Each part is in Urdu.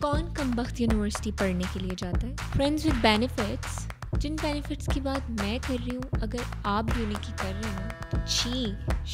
کون کمبخت یونیورسٹی پڑھنے کے لیے جاتا ہے؟ Friends with benefits. جن بینیفٹس کی بات میں کر رہی ہوں اگر آپ بھی انہیں کی کر رہے ہیں تو چھی،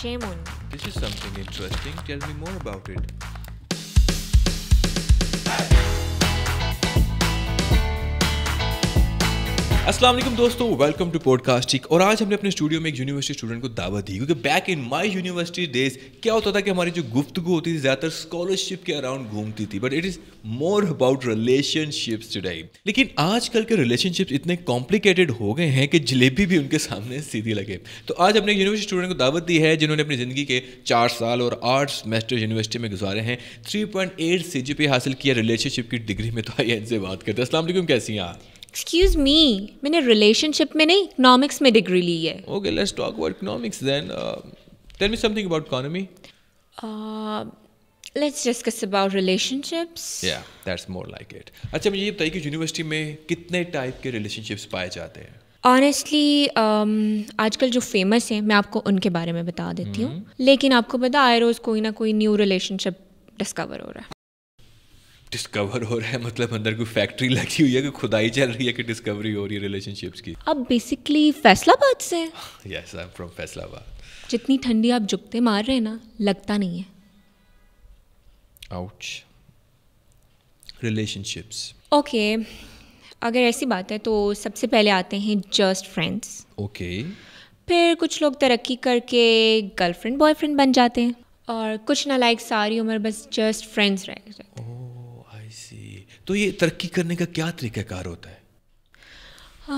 shame on you. This is something interesting. Tell me more about it. السلام علیکم دوستو، ویلکم ٹو پوڈ کاسٹک. اور آج ہم نے اپنے اسٹوڈیو میں ایک یونیورسٹی اسٹوڈنٹ کو دعوت دی، کیونکہ back in my university days کیا ہوتا تھا کہ ہماری جو گفتگو ہوتی تھی زیادہ تر اسکالرشپ کے اراؤنڈ گھومتی تھی، but it is more about relation ships today. لیکن آج کل کے ریلیشن شپس اتنے کمپلیکیٹڈ ہو گئے ہیں کہ جلیبی بھی ان کے سامنے سیدھی لگے. تو آج ہم نے یونیورسٹی اسٹوڈنٹ کو دعوت دی ہے جنہوں نے اپنی زندگی کے 4 سال اور 8 سیمسٹر یونیورسٹی میں گزارے ہیں، 3.8 CGPA حاصل کیا ریلیشن شپ کی ڈگری میں. تو آئیے ان سے بات کرتے ہیں. السلام علیکم، کیسی ہیں آپ؟ ایکسکیوز می، میں نے ریلیشن شپ میں نہیں، اکنامکس میں ڈگری لی ہے. Okay, let's talk about economics then. Tell me something about economy. Let's discuss about relation ships. Yeah, that's more like it. اچھا مجھے یہ بتائیے کہ یونیورسٹی میں کتنے ٹائپ کے ریلیشن شپس پائے جاتے ہیں؟ آنیسٹلی آج کل جو فیمس ہیں میں آپ کو ان کے بارے میں بتا دیتی ہوں، لیکن آپ کو پتا آئے روز کوئی نہ کوئی نیو ریلیشن شپ ڈسکور ہو رہا ہے. ڈسکور ہو رہا ہے مطلب اندر کوئی فیکٹری لگی ہوئی ہے کہ کھدائی چل رہی ہے کہ ڈسکوری ہو رہی ہے ریلیشن شپس کی؟ اب بیسکلی فیصلہ آباد سے. یس، آئی ایم فرام فیصلہ آباد. جتنی ٹھنڈی آپ جھکتے مار رہے ہیں نا، لگتا نہیں ہے. آؤچ. Relation ships. اوکے، اگر ایسی بات ہے تو سب سے پہلے آتے ہیں جسٹ فرینڈس. اوکے. پھر کچھ لوگ ترقی کر کے گرل فرینڈ بوائے فرینڈ بن جاتے ہیں، اور کچھ نہ لائک ساری عمر بس جسٹ فرینڈس رہ جاتے ہیں. تو یہ ترقی کرنے کا کیا طریقہ کار ہوتا ہے؟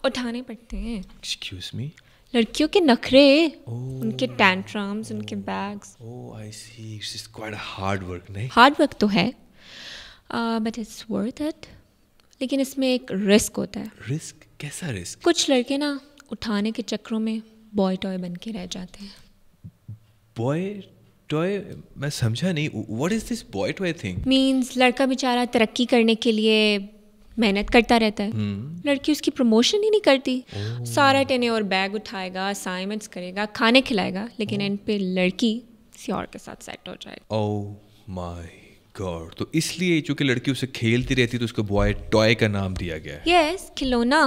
اٹھانے پڑتے ہیں. Excuse me? لڑکیوں کے نخرے، ان کے ٹینٹرمز، ان کے bags. I see. It's quite a hard work, نہیں؟ ہارڈ ورک تو ہے بٹ اٹس ورتھ اٹ. لیکن اس میں ایک رسک ہوتا ہے. رسک؟ کیسا رسک؟ کچھ لڑکے نا اٹھانے کے چکروں میں بوائے ٹوائے بن کے رہ جاتے ہیں. Boy toy? میں سمجھا نہیں. What is this boy toy thing? Means لڑکا بیچارہ ترقی کرنے کے لیے محنت کرتا رہتا ہے، لڑکی اس کی پروموشن ہی نہیں کرتی. سارا ٹینے اور بیگ اٹھائے گا، اسائنمنٹس کرے گا، کھانے کھلائے گا، لیکن اینڈ پہ لڑکی کسی اور کے ساتھ سیٹ ہو جائے گا. او مائی گاڈ. تو اس لیے چونکہ لڑکی اسے کھیلتی رہتی تو اس کو بوائے ٹوائے کا نام دیا گیا. یس، کھلونا.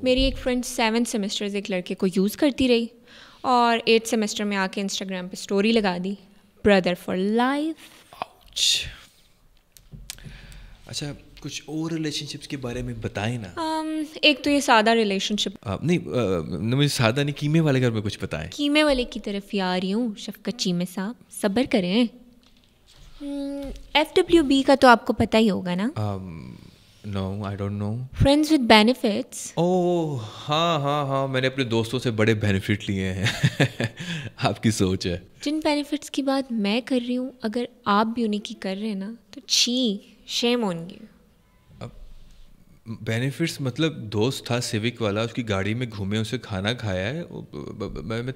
میری ایک فرینڈ 7 سیمسٹرز ایک لڑکے کو یوز کرتی رہی اور 8 سیمسٹر میں آ کے انسٹاگرام پہ اسٹوری لگا دی، بردر فار لائف. اچھا کچھ اور ریلیشن شپس کے بارے میں بتائیں نا. ایک تو یہ سادہ ریلیشن شپ. نہیں مجھے سادہ نہیں، قیمے والے گھر میں کچھ بتائیں. قیمے والے کی طرف ہی آ رہی ہوں. شفقت چیمے صاحب صبر کریں. FWB کا تو آپ کو پتہ ہی ہوگا نا. No, I don't know. Friends with benefits. اوہ ہاں، میں نے اپنے دوستوں سے بڑے بینیفٹ لیے ہیں. آپ کی سوچ ہے. جن بینیفٹس کی بات میں کر رہی ہوں اگر آپ بھی انہیں کی کر رہے ہیں نا تو چھی، شیم آن یو. بینیفٹس مطلب دوست تھا سیوک والا، اس کی گاڑی میں گھومے، اسے کھانا کھایا ہے.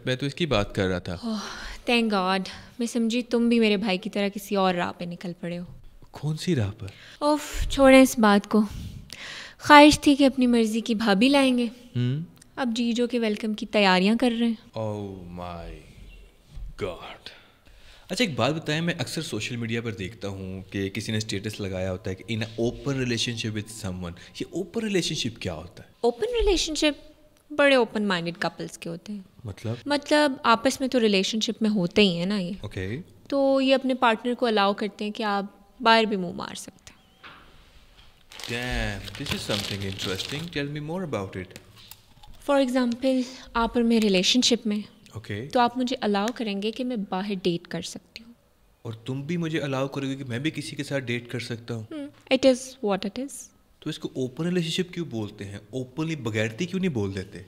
میں تو اس کی بات کر رہا تھا. Thank God. میں سمجھی تم بھی میرے بھائی کی طرح کسی اور راہ پہ نکل پڑے ہو. کون سی راہ پر؟ اوف، چھوڑیں اس بات کو. خواہش تھی کہ اپنی مرضی کی بھابھی لائیں گے، اب جیجو کے ویلکم کی تیاریاں کر رہے ہیں. اوہ مائی گاڈ. اچھا ایک بات بتائیں، میں اکثر سوشل میڈیا پر دیکھتا ہوں کہ کسی نے اسٹیٹس لگایا ہوتا ہے کہ an open relationship with someone. یہ اوپن ریلیشن شپ کیا ہوتا ہے؟ اوپن ریلیشن شپ بڑے اوپن مائنڈیڈ کپلس کے ہوتے ہیں. مطلب آپس میں تو ریلیشن شپ میں ہوتے ہی ہیں نا یہ. اوکے. تو یہ اپنے پارٹنر کو الاؤ کرتے ہیں کہ آپ باہر بھی منہ مار سکتے ہیں. Damn, this is something interesting. Tell me more about it. For example آپ اور میں ریلیشن شپ میں، اوکے، تو آپ مجھے الاؤ کریں گے کہ میں باہر ڈیٹ کر سکتی ہوں، اور تم بھی مجھے الاؤ کرو گے کہ میں بھی کسی کے ساتھ ڈیٹ کر سکتا ہوں. It is what it is. تو اس کو اوپن ریلیشن شپ کیوں بولتے ہیں؟ اوپنلی بغیرتی کیوں نہیں بول دیتے؟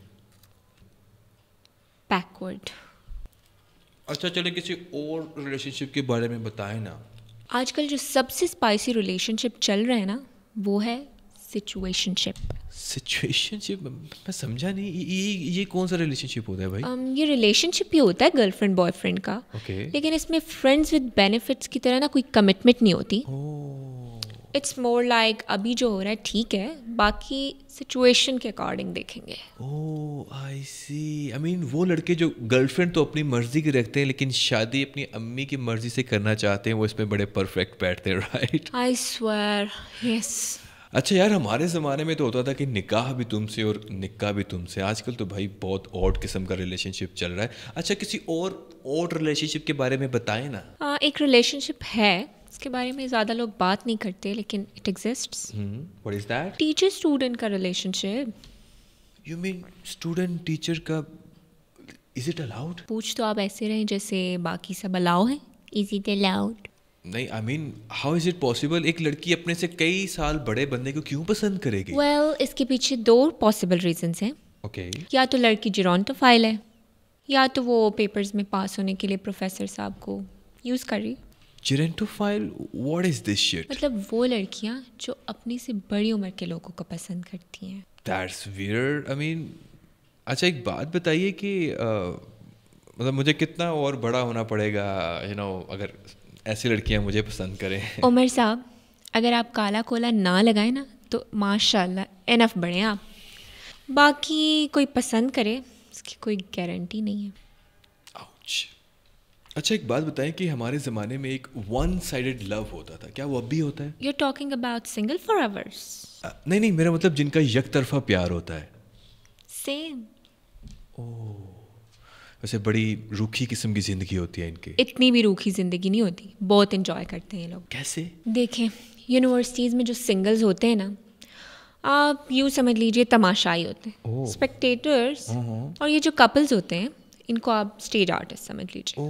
بیکورڈ. اچھا چلے کسی اور ریلیشن شپ کے بارے میں بتائیں نا. آج کل جو سب سے اسپائسی ریلیشن شپ چل رہا ہے نا وہ ہے سچویشن شپ. سچویشن شپ؟ میں سمجھا نہیں، یہ کون سا ریلیشن شپ ہوتا ہے بھائی؟ یہ ریلیشن شپ ہی ہوتا ہے گرل فرینڈ بوائے فرینڈ کا، لیکن اس میں فرینڈز ود بینیفٹس کی طرح نا کوئی کمٹمنٹ نہیں ہوتی. اٹس مور لائک ابھی جو ہو رہا ہے ٹھیک ہے, باقی سچویشن کے اکارڈنگ دیکھیں گے. آئی سی. آئی مین وہ لڑکے جو گرل فرینڈ تو اپنی مرضی کی رکھتے ہیں لیکن شادی اپنی امی کی مرضی سے کرنا چاہتے ہیں, وہ اس میں بڑے پرفیکٹ بیٹھتے ہیں, رائٹ؟ آئی سویئر, یس. اچھا یار, ہمارے زمانے میں تو ہوتا تھا کہ نکاح بھی تم سے اور نکاح بھی تم سے. آج کل تو بھائی بہت آڈ قسم کا ریلیشن شپ چل رہا ہے. اچھا کسی اور آڈ ریلیشن شپ کے بارے میں بتائیں نا. ایک ریلیشن شپ ہے, اس کے بارے میں زیادہ لوگ بات نہیں کرتے لیکن it exists. What is that? Teacher student کا relationship. You mean student teacher کا؟ Is it allowed? پوچھ تو آپ ایسے رہیں جیسے باقی سب الاؤ ہیں. از اٹ الاؤڈ؟ نہیں, آئی مین ہاؤ از اٹ پاسبل؟ ایک لڑکی اپنے سے کئی سال بڑے بندے کو کیوں پسند کرے گی؟ ویل اس کے پیچھے 2 پاسبل ریزنس ہیں. اوکے. یا تو لڑکی جیرونٹوفائل ہے, یا تو وہ پیپرز میں پاس ہونے کے لیے پروفیسر صاحب کو یوز کر رہی. Gerontophile? What is this shit? مطلب وہ لڑکیاں جو اپنی سے بڑی عمر کے لوگوں کو پسند کرتی ہیں. That's weird. آئی مین اچھا ایک بات بتائیے کہ مطلب مجھے کتنا اور بڑا ہونا پڑے گا اگر ایسی لڑکیاں مجھے پسند کریں؟ عمر صاحب, اگر آپ کالا کولا نہ لگائیں نا تو ماشاء اللہ انف بڑھیں آپ. باقی کوئی پسند کرے اس کی کوئی گارنٹی نہیں ہے. آؤچ. اچھا ایک بات بتائیں کہ ہمارے زمانے میں ایک ون سائڈڈ لو ہوتا تھا, کیا وہ اب بھی ہوتا ہے؟ You are talking about single forevers? نہیں, میرا مطلب جن کا یک طرفہ پیار ہوتا ہے. سیم. ویسے بڑی روکھی قسم کی زندگی ہوتی ہے ان کی. اتنی بھی روکھی زندگی نہیں ہوتی, بہت انجوائے کرتے ہیں یہ لوگ. کیسے؟ دیکھیں یونیورسٹیز میں جو سنگلز ہوتے ہیں نا, آپ یوں سمجھ لیجیے تماشائی ہوتے ہیں, اسپیکٹیٹرز. اور یہ جو کپلز ہوتے ہیں ان کو آپ اسٹیج آرٹسٹ سمجھ لیجیے.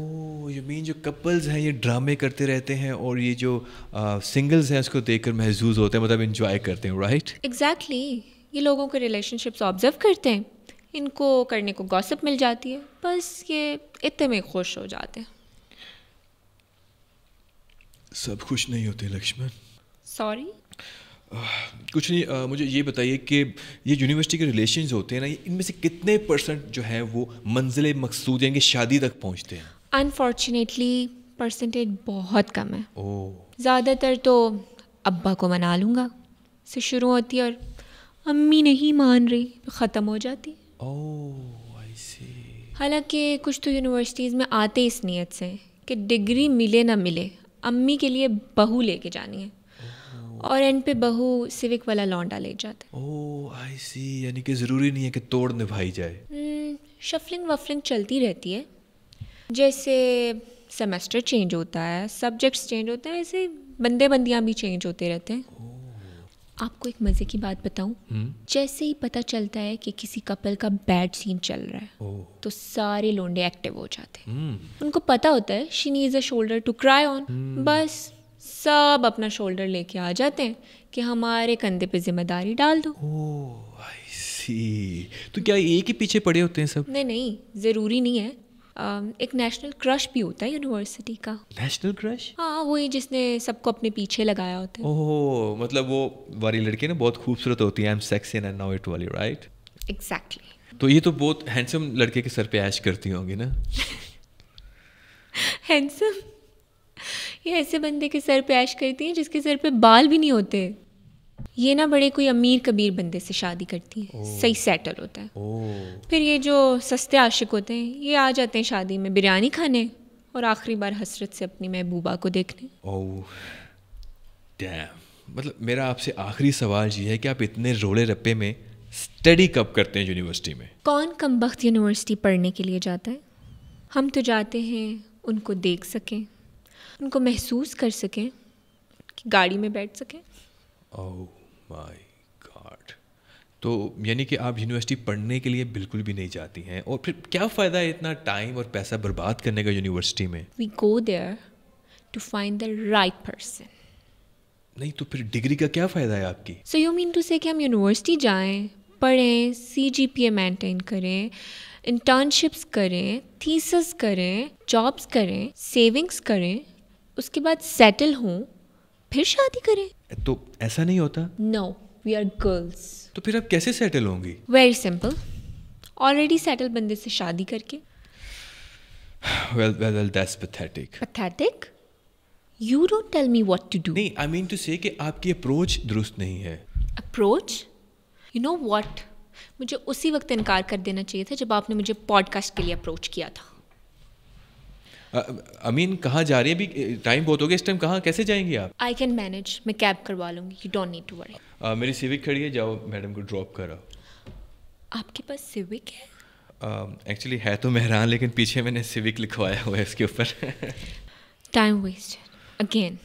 یہ مین جو کپلز ہیں یہ ڈرامے کرتے رہتے ہیں اور یہ جو سنگلز ہیں اس کو دیکھ کر محظوظ ہوتے ہیں, مطلب انجوائے کرتے ہیں, رائٹ؟ ایگزیکٹلی. یہ لوگوں کے ریلیشن شپس آبزرو کرتے ہیں, ان کو کرنے کو گاسپ مل جاتی ہے, بس یہ اتنے میں خوش ہو جاتے ہیں. سب خوش نہیں ہوتے لکشمن. سوری. کچھ نہیں, مجھے یہ بتائیے کہ یہ یونیورسٹی کے ریلیشنز ہوتے ہیں نا, ان میں سے کتنے % جو ہیں وہ منزل مقصود یعنی کہ شادی تک پہنچتے ہیں؟ انفارچونیٹلی پرسنٹیج بہت کم ہے. زیادہ تر تو ابا کو منا لوں گا سے شروع ہوتی ہے اور امی نہیں مان رہی ختم ہو جاتی. آئی سی. حالانکہ کچھ تو یونیورسٹیز میں آتے اس نیت سے کہ ڈگری ملے نہ ملے امی کے لیے بہو لے کے جانی ہے, اور اینڈ پہ بہو سیوک والا لونڈا لے جاتے. آئی سی. یعنی کہ ضروری نہیں ہے کہ توڑ نبھائی جائے. شفلنگ وفلنگ چلتی رہتی ہے, جیسے سیمسٹر چینج ہوتا ہے, سبجیکٹس چینج ہوتے ہیں, ایسے بندے بندیاں بھی چینج ہوتے رہتے ہیں. آپ کو ایک مزے کی بات بتاؤں, جیسے ہی پتہ چلتا ہے کہ کسی کپل کا بیڈ سین چل رہا ہے تو سارے لونڈے ایکٹیو ہو جاتے ہیں. ان کو پتہ ہوتا ہے she needs a shoulder to cry on, بس سب اپنا شولڈر لے کے آ جاتے ہیں کہ ہمارے کندھے پہ ذمہ داری ڈال دو. آئی سی. تو کیا ایک ہی پیچھے پڑے ہوتے ہیں سب؟ نہیں, ضروری نہیں ہے. ایک نیشنل کرش بھی ہوتا ہے یونیورسٹی کا. نیشنل کرش؟ ہاں, وہی جس نے سب کو اپنے پیچھے لگایا ہوتا ہے. مطلب وہ والی لڑکی نا بہت خوبصورت ہوتی ہے, I am sexy and now it والی, رائٹ؟ ایگزیکٹلی. تو یہ تو بہت ہینڈسم لڑکے کے سر پہ ایش کرتی ہوں گی نا. ہینڈسم؟ یہ ایسے بندے کے سر پہ ایش کرتی ہیں جس کے سر پہ بال بھی نہیں ہوتے. یہ نا بڑے کوئی امیر کبیر بندے سے شادی کرتی ہیں, صحیح سیٹل ہوتا ہے. پھر یہ جو سستے عاشق ہوتے ہیں یہ آ جاتے ہیں شادی میں بریانی کھانے اور آخری بار حسرت سے اپنی محبوبہ کو دیکھنے. مطلب میرا آپ سے آخری سوال یہ ہے کہ آپ اتنے رولے رپے میں اسٹڈی کب کرتے ہیں یونیورسٹی میں؟ کون کم بخت یونیورسٹی پڑھنے کے لیے جاتا ہے؟ ہم تو جاتے ہیں ان کو دیکھ سکیں, ان کو محسوس کر سکیں, گاڑی میں بیٹھ سکیں. مائی گاڈ. تو یعنی کہ آپ یونیورسٹی پڑھنے کے لیے بالکل بھی نہیں جاتی ہیں, اور پھر کیا فائدہ ہے اتنا ٹائم اور پیسہ برباد کرنے کا یونیورسٹی میں؟ We go there to find the right person. نہیں تو پھر ڈگری کا کیا فائدہ ہے آپ کی؟ سو یو مین ٹو سے کہ ہم یونیورسٹی جائیں, پڑھیں, CGPA مینٹین کریں, انٹرنشپس کریں, تھیسس کریں, جابس کریں, سیونگس کریں, اس کے بعد سیٹل ہوں, پھر شادی کریں؟ تو ایسا نہیں ہوتا؟ نو, وی آر گرلس. تو پھر آپ کیسے سیٹل ہوں گی؟ ویری سمپل, آلریڈی سیٹل بندے سے شادی کر کے. Well, that's pathetic. Pathetic? You don't tell me what to do. نہیں, I mean to say کہ آپ کی اپروچ درست نہیں ہے. Approach? You know what? مجھے اسی وقت انکار کر دینا چاہیے تھا جب آپ نے مجھے پوڈ کاسٹ کے لیے اپروچ کیا تھا. امین کہاں جا رہی ہیں ابھی؟ ٹائم بہت ہو گیا اس ٹائم. کہاں کیسے جائیں گی آپ؟ I can manage. میں کیب کروا لوں گی. You don't need to worry. میری سیوک کھڑی ہے, جاؤ میڈم کو ڈراپ کرو. آپ کے پاس سیوک ہے؟ ایکچولی ہے تو مہران, لیکن پیچھے میں نے سیوک لکھوایا ہوا ہے اس کے اوپر. Time wasted. Again.